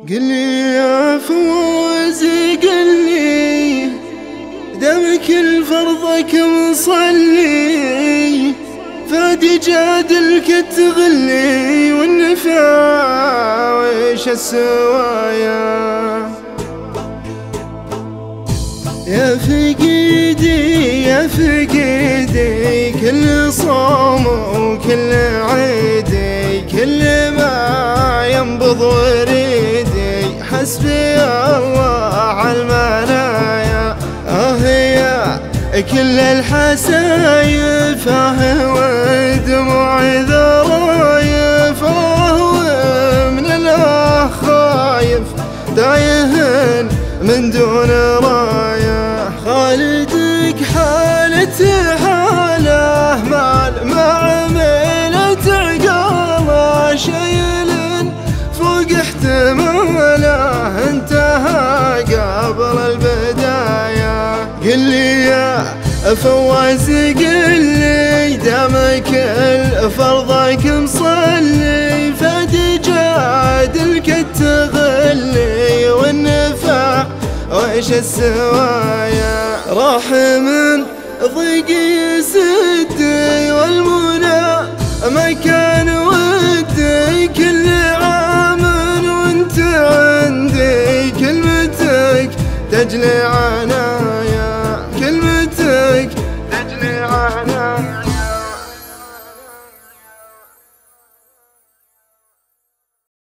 قلي يا فوزي قلي دمك الفرضك مصلي فادي جادلك تغلي والنفا ويش السوايا يا فقيدي يا فقيدي كل صوم وكل عيدي كل ما ينبض وريدي حسبي الله على المنايا يا كل الحسايف ودموع ذرايف من الله خايف تايه من دون رايه خالدك حالته حاله مال ما عملت عقاله شيل فوق احتماله انتهى قبل البدايه قلي يا فواز قلي دمك الفرضك مصلي فادي جادلك تغلي والنفع وإيش السوايا راح من ضيقي سدي والمنى ما كان ودي كل عام وانت عندي كلمتك تجلي عناي